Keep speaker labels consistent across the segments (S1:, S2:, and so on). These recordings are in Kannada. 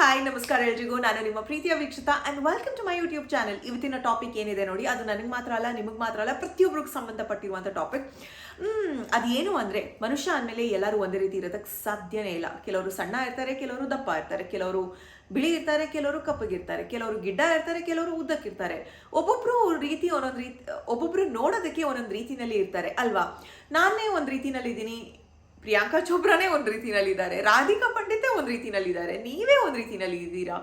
S1: ಹಾಯ್ ನಮಸ್ಕಾರ ಎಲ್ರಿಗೂ. ನಾನು ನಿಮ್ಮ ಪ್ರೀತಿಯ Vikshitha and welcome to my YouTube channel. ಇವತ್ತಿನ ಟಾಪಿಕ್ ಏನಿದೆ ನೋಡಿ, ಅದು ನನಗೆ ಮಾತ್ರ ಅಲ್ಲ, ನಿಮಗೆ ಮಾತ್ರ ಅಲ್ಲ, ಪ್ರತಿಯೊಬ್ಬರಿಗೂ ಸಂಬಂಧಪಟ್ಟಿರುವಂಥ ಟಾಪಿಕ್. ಅದೇನು ಅಂದರೆ, ಮನುಷ್ಯ ಅಂದಮೇಲೆ ಎಲ್ಲರೂ ಒಂದೇ ರೀತಿ ಇರೋದಕ್ಕೆ ಸಾಧ್ಯನೇ ಇಲ್ಲ. ಕೆಲವರು ಸಣ್ಣ ಇರ್ತಾರೆ, ಕೆಲವರು ದಪ್ಪ ಇರ್ತಾರೆ, ಕೆಲವರು ಬಿಳಿ ಇರ್ತಾರೆ, ಕೆಲವರು ಕಪ್ಪಗಿರ್ತಾರೆ, ಕೆಲವರು ಗಿಡ್ಡ ಇರ್ತಾರೆ, ಕೆಲವರು ಉದ್ದಕ್ಕಿರ್ತಾರೆ. ಒಬ್ಬೊಬ್ರು ಒಬ್ಬೊಬ್ರು ನೋಡೋದಕ್ಕೆ ಒಂದೊಂದು ರೀತಿನಲ್ಲಿ ಇರ್ತಾರೆ ಅಲ್ವಾ. ನಾನೇ ಒಂದು ರೀತಿನಲ್ಲಿ ಇದ್ದೀನಿ, ಪ್ರಿಯಾಂಕಾ ಚೋಪ್ರಾನೇ ಒಂದು ರೀತಿನಲ್ಲಿದ್ದಾರೆ, ರಾಧಿಕಾ ಪಂಡಿತೆ ಒಂದು ರೀತಿನಲ್ಲಿದ್ದಾರೆ, ನೀವೇ ಒಂದು ರೀತಿನಲ್ಲಿ ಇದ್ದೀರಾ,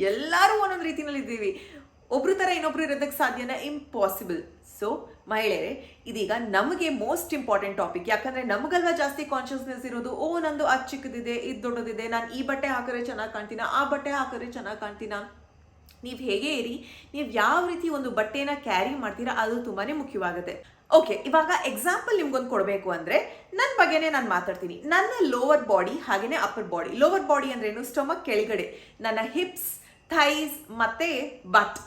S1: ಎಲ್ಲರೂ ಒಂದೊಂದು ರೀತಿನಲ್ಲಿ ಇದ್ದೀವಿ. ಒಬ್ರು ಥರ ಇನ್ನೊಬ್ರು ಇರೋದಕ್ಕೆ ಸಾಧ್ಯನಾ? ಇಂಪಾಸಿಬಲ್. ಸೊ ಮಹಿಳೆಯರೇ, ಇದೀಗ ನಮಗೆ ಮೋಸ್ಟ್ ಇಂಪಾರ್ಟೆಂಟ್ ಟಾಪಿಕ್. ಯಾಕಂದರೆ ನಮಗಲ್ವಾ ಜಾಸ್ತಿ ಕಾನ್ಷಿಯಸ್ನೆಸ್ ಇರೋದು. ನಂದು ಅದು ಚಿಕ್ಕದಿದೆ, ಇದು ದೊಡ್ಡದಿದೆ, ನಾನು ಈ ಬಟ್ಟೆ ಹಾಕಿದ್ರೆ ಚೆನ್ನಾಗಿ ಕಾಣ್ತೀನ, ಆ ಬಟ್ಟೆ ಹಾಕಿದ್ರೆ ಚೆನ್ನಾಗಿ ಕಾಣ್ತೀನ. ನೀವು ಹೇಗೆ ಇರಿ, ನೀವು ಯಾವ ರೀತಿ ಒಂದು ಬಟ್ಟೆನ ಕ್ಯಾರಿ ಮಾಡ್ತೀರಾ ಅದು ತುಂಬಾ ಮುಖ್ಯವಾಗುತ್ತೆ. ಓಕೆ, ಇವಾಗ ಎಕ್ಸಾಂಪಲ್ ನಿಮ್ಗೊಂದು ಕೊಡಬೇಕು ಅಂದರೆ ನನ್ನ ಬಗ್ಗೆನೇ ನಾನು ಮಾತಾಡ್ತೀನಿ. ನನ್ನ ಲೋವರ್ ಬಾಡಿ ಹಾಗೆಯೇ ಅಪ್ಪರ್ ಬಾಡಿ. ಲೋವರ್ ಬಾಡಿ ಅಂದ್ರೇನು? ಸ್ಟಮಕ್ ಕೆಳಗಡೆ, ನನ್ನ ಹಿಪ್ಸ್, ಥೈಸ್ ಮತ್ತು ಬಟ್.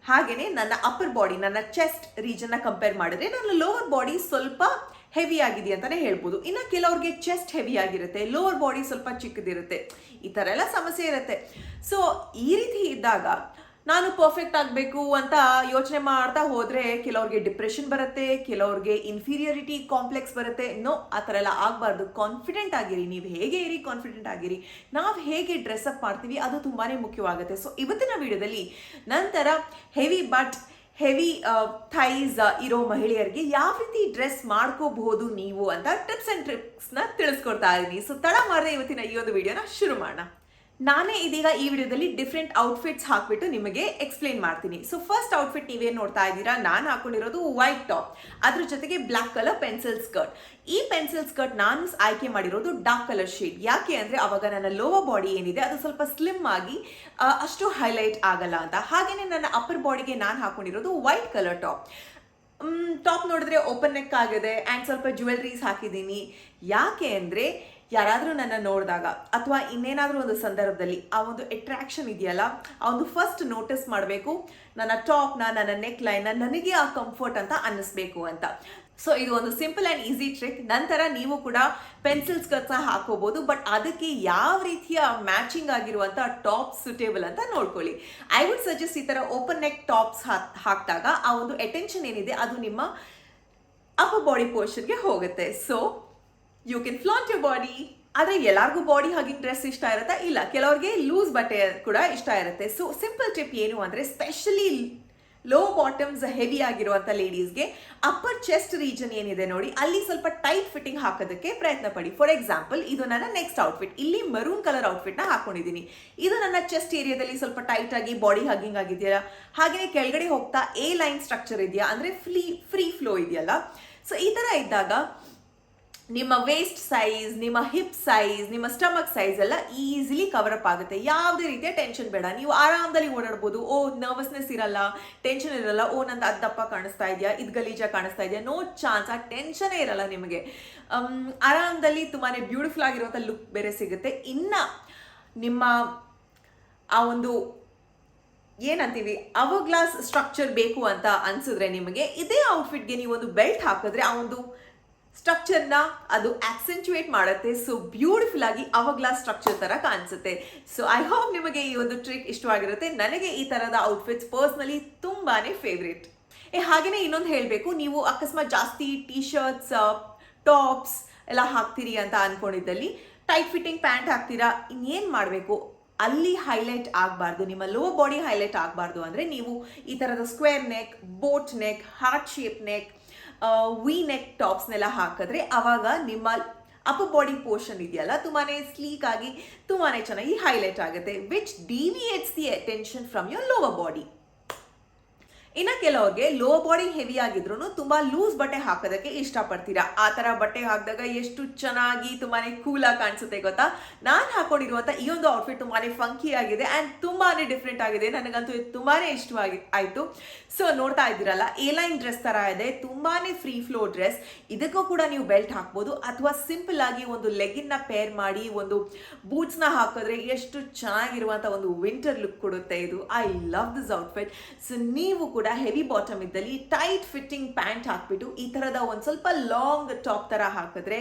S1: ಹಾಗೆಯೇ ನನ್ನ ಅಪ್ಪರ್ ಬಾಡಿ, ನನ್ನ ಚೆಸ್ಟ್ ರೀಜನ್ನ ಕಂಪೇರ್ ಮಾಡಿದ್ರೆ ನನ್ನ ಲೋವರ್ ಬಾಡಿ ಸ್ವಲ್ಪ ಹೆವಿ ಆಗಿದೆ ಅಂತಲೇ ಹೇಳ್ಬೋದು. ಇನ್ನು ಕೆಲವ್ರಿಗೆ ಚೆಸ್ಟ್ ಹೆವಿ ಆಗಿರುತ್ತೆ, ಲೋವರ್ ಬಾಡಿ ಸ್ವಲ್ಪ ಚಿಕ್ಕದಿರುತ್ತೆ, ಈ ಥರ ಎಲ್ಲ ಸಮಸ್ಯೆ ಇರುತ್ತೆ. ಸೊ ಈ ರೀತಿ ಇದ್ದಾಗ ನಾನು ಪರ್ಫೆಕ್ಟ್ ಆಗಬೇಕು ಅಂತ ಯೋಚನೆ ಮಾಡ್ತಾ ಹೋದರೆ ಕೆಲವ್ರಿಗೆ ಡಿಪ್ರೆಷನ್ ಬರುತ್ತೆ, ಕೆಲವ್ರಿಗೆ ಇನ್ಫೀರಿಯರಿಟಿ ಕಾಂಪ್ಲೆಕ್ಸ್ ಬರುತ್ತೆ. ಆ ಥರ ಎಲ್ಲ ಆಗಬಾರ್ದು. ಕಾನ್ಫಿಡೆಂಟ್ ಆಗಿರಿ. ನೀವು ಹೇಗೆ ಇರಿ, ಕಾನ್ಫಿಡೆಂಟ್ ಆಗಿರಿ. ನಾವು ಹೇಗೆ ಡ್ರೆಸ್ಅಪ್ ಮಾಡ್ತೀವಿ ಅದು ತುಂಬಾ ಮುಖ್ಯವಾಗುತ್ತೆ. ಸೊ ಇವತ್ತಿನ ವಿಡಿಯೋದಲ್ಲಿ ನಂತರ ಹೆವಿ ಬಟ್, ಹೆವಿ ಥೈಸ್ ಇರೋ ಮಹಿಳೆಯರಿಗೆ ಯಾವ ರೀತಿ ಡ್ರೆಸ್ ಮಾಡ್ಕೋಬಹುದು ನೀವು ಅಂತ ಟಿಪ್ಸ್ ಆ್ಯಂಡ್ ಟ್ರಿಕ್ಸ್ನ ತಿಳಿಸ್ಕೊಡ್ತಾ ಇದ್ದೀನಿ. ಸೊ ತಡ ಮಾಡದೆ ಇವತ್ತಿನ ಈ ಒಂದು ವಿಡಿಯೋನ ಶುರು ಮಾಡೋಣ. ನಾನೇ ಇದೀಗ ಈ ವಿಡಿಯೋದಲ್ಲಿ ಡಿಫ್ರೆಂಟ್ ಔಟ್ಫಿಟ್ಸ್ ಹಾಕ್ಬಿಟ್ಟು ನಿಮಗೆ ಎಕ್ಸ್ಪ್ಲೇನ್ ಮಾಡ್ತೀನಿ. ಸೊ ಫಸ್ಟ್ ಔಟ್ಫಿಟ್ ನೀವೇನು ನೋಡ್ತಾ ಇದ್ದೀರಾ, ನಾನು ಹಾಕೊಂಡಿರೋದು ವೈಟ್ ಟಾಪ್, ಅದ್ರ ಜೊತೆಗೆ ಬ್ಲ್ಯಾಕ್ ಕಲರ್ ಪೆನ್ಸಿಲ್ ಸ್ಕರ್ಟ್. ಈ ಪೆನ್ಸಿಲ್ ಸ್ಕರ್ಟ್ ನಾನು ಆಯ್ಕೆ ಮಾಡಿರೋದು ಡಾರ್ಕ್ ಕಲರ್ ಶೇಡ್. ಯಾಕೆ ಅಂದರೆ ಅವಾಗ ನನ್ನ ಲೋವರ್ ಬಾಡಿ ಏನಿದೆ ಅದು ಸ್ವಲ್ಪ ಸ್ಲಿಮ್ ಆಗಿ ಅಷ್ಟು ಹೈಲೈಟ್ ಆಗಲ್ಲ ಅಂತ. ಹಾಗೆಯೇ ನನ್ನ ಅಪ್ಪರ್ ಬಾಡಿಗೆ ನಾನು ಹಾಕೊಂಡಿರೋದು ವೈಟ್ ಕಲರ್ ಟಾಪ್ ನೋಡಿದ್ರೆ ಓಪನ್ ನೆಕ್ ಆಗಿದೆ ಆ್ಯಂಡ್ ಸ್ವಲ್ಪ ಜ್ಯುವೆಲ್ರೀಸ್ ಹಾಕಿದ್ದೀನಿ. ಯಾಕೆ ಅಂದರೆ ಯಾರಾದರೂ ನನ್ನ ನೋಡಿದಾಗ ಅಥವಾ ಇನ್ನೇನಾದರೂ ಒಂದು ಸಂದರ್ಭದಲ್ಲಿ ಆ ಒಂದು ಅಟ್ರಾಕ್ಷನ್ ಇದೆಯಲ್ಲ, ಆ ಒಂದು ಫಸ್ಟ್ ನೋಟಿಸ್ ಮಾಡಬೇಕು ನನ್ನ ಟಾಪ್ನ, ನನ್ನ ನೆಕ್ ಲೈನ್ನ, ನನಗೆ ಆ ಕಂಫರ್ಟ್ ಅಂತ ಅನ್ನಿಸ್ಬೇಕು ಅಂತ. ಸೊ ಇದು ಒಂದು ಸಿಂಪಲ್ ಆ್ಯಂಡ್ ಈಸಿ ಟ್ರಿಕ್. ನಂತರ ನೀವು ಕೂಡ ಪೆನ್ಸಿಲ್ ಸ್ಕರ್ಟ್ಸ್ನ ಹಾಕೋಬೋದು, ಬಟ್ ಅದಕ್ಕೆ ಯಾವ ರೀತಿಯ ಮ್ಯಾಚಿಂಗ್ ಆಗಿರುವಂಥ ಟಾಪ್ ಸುಟೇಬಲ್ ಅಂತ ನೋಡ್ಕೊಳ್ಳಿ. ಐ ವುಡ್ ಸಜೆಸ್ಟ್ ಈ ಥರ ಓಪನ್ ನೆಕ್ ಟಾಪ್ಸ್ ಹಾಕಿದಾಗ ಆ ಒಂದು ಅಟೆನ್ಷನ್ ಏನಿದೆ ಅದು ನಿಮ್ಮ ಅಪ್ಪರ್ ಬಾಡಿ ಪೋರ್ಷನ್ಗೆ ಹೋಗುತ್ತೆ. So you can flaunt your body. ಆದರೆ ಎಲ್ಲರಿಗೂ ಬಾಡಿ ಹಗಿಂಗ್ ಡ್ರೆಸ್ ಇಷ್ಟ ಇರುತ್ತೆ, ಇಲ್ಲ ಕೆಲವ್ರಿಗೆ ಲೂಸ್ ಬಟ್ಟೆ ಕೂಡ ಇಷ್ಟ ಇರುತ್ತೆ. ಸೊ ಸಿಂಪಲ್ ಟಿಪ್ ಏನು ಅಂದರೆ, ಸ್ಪೆಷಲಿ ಲೋ ಬಾಟಮ್ಸ್ ಹೆವಿ ಆಗಿರುವಂಥ ಲೇಡೀಸ್ಗೆ ಅಪ್ಪರ್ ಚೆಸ್ಟ್ ರೀಜನ್ ಏನಿದೆ ನೋಡಿ, ಅಲ್ಲಿ ಸ್ವಲ್ಪ ಟೈಟ್ ಫಿಟ್ಟಿಂಗ್ ಹಾಕೋದಕ್ಕೆ ಪ್ರಯತ್ನ ಪಡಿ. ಫಾರ್ ಎಕ್ಸಾಂಪಲ್, ಇದು ನನ್ನ ನೆಕ್ಸ್ಟ್ ಔಟ್ಫಿಟ್. ಇಲ್ಲಿ ಮರೂನ್ ಕಲರ್ ಔಟ್ಫಿಟ್ನ ಹಾಕೊಂಡಿದ್ದೀನಿ. ಇದು ನನ್ನ ಚೆಸ್ಟ್ ಏರಿಯಾದಲ್ಲಿ ಸ್ವಲ್ಪ ಟೈಟ್ ಆಗಿ ಬಾಡಿ ಹಗ್ಗಿಂಗ್ ಆಗಿದೆಯಲ್ಲ, ಹಾಗೆಯೇ ಕೆಳಗಡೆ ಹೋಗ್ತಾ ಎ ಲೈನ್ ಸ್ಟ್ರಕ್ಚರ್ ಇದೆಯಾ ಅಂದರೆ ಫ್ರೀ ಫ್ಲೋ ಇದೆಯಲ್ಲ. ಸೊ ಈ ಥರ ಇದ್ದಾಗ ನಿಮ್ಮ ವೇಸ್ಟ್ ಸೈಜ್, ನಿಮ್ಮ ಹಿಪ್ ಸೈಜ್, ನಿಮ್ಮ ಸ್ಟಮಕ್ ಸೈಜ್ ಎಲ್ಲ ಈಸಿಲಿ ಕವರ್ ಅಪ್ ಆಗುತ್ತೆ. ಯಾವುದೇ ರೀತಿಯ ಟೆನ್ಷನ್ ಬೇಡ. ನೀವು ಆರಾಮದಲ್ಲಿ ಓಡಾಡ್ಬೋದು. ನರ್ವಸ್ನೆಸ್ ಇರಲ್ಲ, ಟೆನ್ಷನ್ ಇರಲ್ಲ. ನಂದು ಅದು ದಪ್ಪ ಕಾಣಿಸ್ತಾ ಇದೆಯಾ, ಇದು ಗಲೀಜಾಗಿ ಕಾಣಿಸ್ತಾ ಇದೆಯಾ, ನೋ ಚಾನ್ಸ್. ಆ ಟೆನ್ಷನೇ ಇರಲ್ಲ ನಿಮಗೆ. ಆರಾಮದಲ್ಲಿ ತುಂಬಾ ಬ್ಯೂಟಿಫುಲ್ ಆಗಿರುವಂಥ ಲುಕ್ ಬೇರೆ ಸಿಗುತ್ತೆ. ಇನ್ನು ನಿಮ್ಮ ಆ ಒಂದು ಏನಂತೀವಿ ಅವರ್ಗ್ಲಾಸ್ ಸ್ಟ್ರಕ್ಚರ್ ಬೇಕು ಅಂತ ಅನ್ಸಿದ್ರೆ ನಿಮಗೆ, ಇದೇ ಔಟ್ಫಿಟ್ಗೆ ನೀವು ಒಂದು ಬೆಲ್ಟ್ ಹಾಕಿದ್ರೆ ಆ ಒಂದು ಸ್ಟ್ರಕ್ಚರ್ನ ಅದು ಆಕ್ಸೆಂಚುಯೇಟ್ ಮಾಡುತ್ತೆ. ಸೊ ಬ್ಯೂಟಿಫುಲ್ ಆಗಿ ಅವರ್ಗ್ಲಾಸ್ ಸ್ಟ್ರಕ್ಚರ್ ಥರ ಕಾಣಿಸುತ್ತೆ. ಸೊ ಐ ಹೋಪ್ ನಿಮಗೆ ಈ ಒಂದು ಟ್ರಿಕ್ ಇಷ್ಟವಾಗಿರುತ್ತೆ. ನನಗೆ ಈ ಥರದ ಔಟ್ಫಿಟ್ಸ್ ಪರ್ಸ್ನಲಿ ತುಂಬಾ ಫೇವ್ರೇಟ್. ಹಾಗೆಯೇ ಇನ್ನೊಂದು ಹೇಳಬೇಕು, ನೀವು ಅಕಸ್ಮಾತ್ ಜಾಸ್ತಿ ಟೀ ಶರ್ಟ್ಸ್, ಟಾಪ್ಸ್ ಎಲ್ಲ ಹಾಕ್ತೀರಿ ಅಂತ ಅಂದ್ಕೊಂಡಿದ್ದಲ್ಲಿ ಟೈಟ್ ಫಿಟ್ಟಿಂಗ್ ಪ್ಯಾಂಟ್ ಹಾಕ್ತೀರಾ, ಇನ್ನೇನು ಮಾಡಬೇಕು, ಅಲ್ಲಿ ಹೈಲೈಟ್ ಆಗಬಾರ್ದು, ನಿಮ್ಮ ಲೋವರ್ ಬಾಡಿ ಹೈಲೈಟ್ ಆಗಬಾರ್ದು ಅಂದರೆ ನೀವು ಈ ಥರದ square neck, boat neck, heart shape neck, V neck ಟಾಪ್ಸ್ನೆಲ್ಲ ಹಾಕಿದ್ರೆ ಆವಾಗ ನಿಮ್ಮ ಅಪ್ಪರ್ ಬಾಡಿ ಪೋರ್ಷನ್ ಇದೆಯಲ್ಲ ತುಂಬಾ ಸ್ಲೀಕ್ ಆಗಿ ತುಂಬಾ ಚೆನ್ನಾಗಿ ಹೈಲೈಟ್ ಆಗುತ್ತೆ, which deviates the attention from your lower body. ಇನ್ನು ಕೆಲವ್ರಿಗೆ ಲೋ ಬಾಡಿ ಹೆವಿ ಆಗಿದ್ರು ತುಂಬ ಲೂಸ್ ಬಟ್ಟೆ ಹಾಕೋದಕ್ಕೆ ಇಷ್ಟಪಡ್ತೀರಾ. ಆ ಥರ ಬಟ್ಟೆ ಹಾಕಿದಾಗ ಎಷ್ಟು ಚೆನ್ನಾಗಿ ತುಂಬಾ ಕೂಲಾಗಿ ಕಾಣಿಸುತ್ತೆ ಗೊತ್ತಾ. ನಾನು ಹಾಕೊಂಡಿರುವಂಥ ಈ ಒಂದು ಔಟ್ಫಿಟ್ ತುಂಬಾ ಫಂಕಿ ಆಗಿದೆ ಆ್ಯಂಡ್ ತುಂಬಾ ಡಿಫ್ರೆಂಟ್ ಆಗಿದೆ. ನನಗಂತೂ ತುಂಬಾ ಇಷ್ಟವಾಗಿ ಆಯಿತು. ಸೊ ನೋಡ್ತಾ ಇದ್ದೀರಲ್ಲ, ಎ ಲೈನ್ ಡ್ರೆಸ್ ಥರ ಇದೆ, ತುಂಬಾ ಫ್ರೀ ಫ್ಲೋ ಡ್ರೆಸ್. ಇದಕ್ಕೂ ಕೂಡ ನೀವು ಬೆಲ್ಟ್ ಹಾಕ್ಬೋದು, ಅಥವಾ ಸಿಂಪಲ್ ಆಗಿ ಒಂದು ಲೆಗಿನ್ನ ಪೇರ್ ಮಾಡಿ ಒಂದು ಬೂಟ್ಸ್ನ ಹಾಕಿದ್ರೆ ಎಷ್ಟು ಚೆನ್ನಾಗಿರುವಂಥ ಒಂದು ವಿಂಟರ್ ಲುಕ್ ಕೊಡುತ್ತೆ ಇದು. I love this outfit. So ನೀವು ಕೂಡ ಕೂಡ ಹೆವಿ ಬಾಟಮ್ ಇದ್ದಲ್ಲಿ ಟೈಟ್ ಫಿಟ್ಟಿಂಗ್ ಪ್ಯಾಂಟ್ ಹಾಕ್ಬಿಟ್ಟು ಈ ಥರದ ಒಂದು ಸ್ವಲ್ಪ ಲಾಂಗ್ ಟಾಪ್ ಥರ ಹಾಕಿದ್ರೆ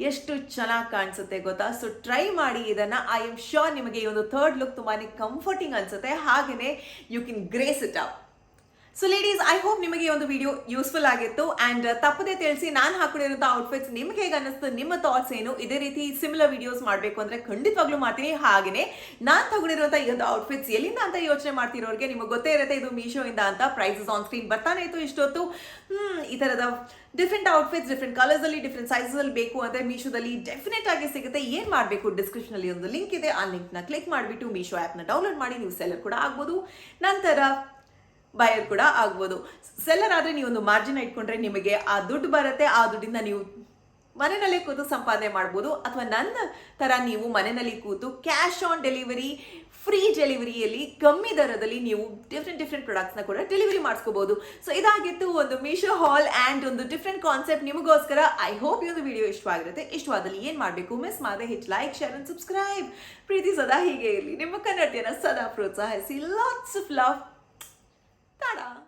S1: ಎಷ್ಟು ಚೆನ್ನಾಗಿ ಕಾಣಿಸುತ್ತೆ ಗೊತ್ತಾ. ಸೊ ಟ್ರೈ ಮಾಡಿ ಇದನ್ನು. ಐ ಆಮ್ ಶ್ಯೂರ್ ನಿಮಗೆ ಈ ಒಂದು ಥರ್ಡ್ ಲುಕ್ ತುಂಬಾ ಕಂಫರ್ಟಿಂಗ್ ಅನಿಸುತ್ತೆ, ಹಾಗೆಯೇ you can grace it up. So ladies, I hope ನಿಮಗೆ ಈ ಒಂದು ವಿಡಿಯೋ ಯೂಸ್ಫುಲ್ ಆಗಿತ್ತು. ಆ್ಯಂಡ್ ತಪ್ಪದೆ ತಿಳಿಸಿ ನಾನು ಹಾಕೊಂಡಿರೋಂಥ ಔಟ್ಫಿಟ್ಸ್ ನಿಮ್ಗೆ ಹೇಗೆ ಅನ್ನಿಸ್ತು, ನಿಮ್ಮ ಥಾಟ್ಸ್ ಏನು. ಇದೇ ರೀತಿ ಸಿಮಿಲರ್ ವಿಡಿಯೋಸ್ ಮಾಡಬೇಕು ಅಂದರೆ ಖಂಡಿತವಾಗ್ಲೂ ಮಾಡ್ತೀನಿ. ಹಾಗೆಯೇ ನಾನು ತಗೊಂಡಿರುವಂಥ ಈ ಒಂದು ಔಟ್ಫಿಟ್ಸ್ ಎಲ್ಲಿಂದ ಅಂತ ಯೋಚನೆ ಮಾಡ್ತಿರೋರಿಗೆ ನಿಮಗೆ ಗೊತ್ತೇ ಇರುತ್ತೆ ಇದು ಮೀಶೋಯಿಂದ ಅಂತ. ಪ್ರೈಸಸ್ ಆನ್ ಸ್ಕ್ರೀನ್ ಬರ್ತಾನೆ ಇತ್ತು ಇಷ್ಟೊತ್ತು. ಈ ಥರದ ಡಿಫ್ರೆಂಟ್ ಔಟ್ಫಿಟ್ಸ್ ಡಿಫ್ರೆಂಟ್ ಕಲರ್ಸಲ್ಲಿ ಡಿಫ್ರೆಂಟ್ ಸೈಜಲ್ಲಿ ಬೇಕು ಅಂದರೆ ಮೀಶೋದಲ್ಲಿ ಡೆಫಿನೆಟ್ ಆಗಿ ಸಿಗುತ್ತೆ. ಏನು ಮಾಡಬೇಕು, ಡಿಸ್ಕ್ರಿಪ್ಷನಲ್ಲಿ ಒಂದು ಲಿಂಕ್ ಇದೆ, ಆ ಲಿಂಕ್ನ ಕ್ಲಿಕ್ ಮಾಡಿಬಿಟ್ಟು ಮೀಶೋ ಆ್ಯಪ್ನ ಡೌನ್ಲೋಡ್ ಮಾಡಿ ನೀವು ಸೆಲ್ಲರ್ ಕೂಡ ಆಗ್ಬೋದು, ನಂತರ ಬಯರ್ ಕೂಡ ಆಗ್ಬೋದು. ಸೆಲ್ಲರ್ ಆದರೆ ನೀವು ಒಂದು ಮಾರ್ಜಿನ್ ಇಟ್ಕೊಂಡ್ರೆ ನಿಮಗೆ ಆ ದುಡ್ಡು ಬರುತ್ತೆ. ಆ ದುಡ್ಡಿಂದ ನೀವು ಮನೆಯಲ್ಲೇ ಕೂತು ಸಂಪಾದನೆ ಮಾಡ್ಬೋದು. ಅಥವಾ ನನ್ನ ಥರ ನೀವು ಮನೆಯಲ್ಲಿ ಕೂತು ಕ್ಯಾಶ್ ಆನ್ ಡೆಲಿವರಿ, ಫ್ರೀ ಡೆಲಿವರಿಯಲ್ಲಿ ಕಮ್ಮಿ ದರದಲ್ಲಿ ನೀವು ಡಿಫ್ರೆಂಟ್ ಪ್ರಾಡಕ್ಟ್ಸ್ನ ಕೂಡ ಡೆಲಿವರಿ ಮಾಡಿಸ್ಕೋಬಹುದು. ಸೊ ಇದಾಗಿತ್ತು ಒಂದು ಮೀಶೋ ಹಾಲ್ ಆ್ಯಂಡ್ ಒಂದು ಡಿಫ್ರೆಂಟ್ ಕಾನ್ಸೆಪ್ಟ್ ನಿಮಗೋಸ್ಕರ. ಐ ಹೋಪ್ ಈ ಒಂದು ವಿಡಿಯೋ ಇಷ್ಟವಾಗಿರುತ್ತೆ. ಇಷ್ಟವಾದಲ್ಲಿ ಏನು ಮಾಡಬೇಕು, ಮಿಸ್ ಮಾಡದೆ hit like, share and subscribe. ಪ್ರೀತಿ ಸದಾ ಹೀಗೆ ಇರಲಿ. ನಿಮ್ಮ ಕನ್ನಡಿಯನ್ನು ಸದಾ ಪ್ರೋತ್ಸಾಹಿಸಿ. Lots of love. Ta-da!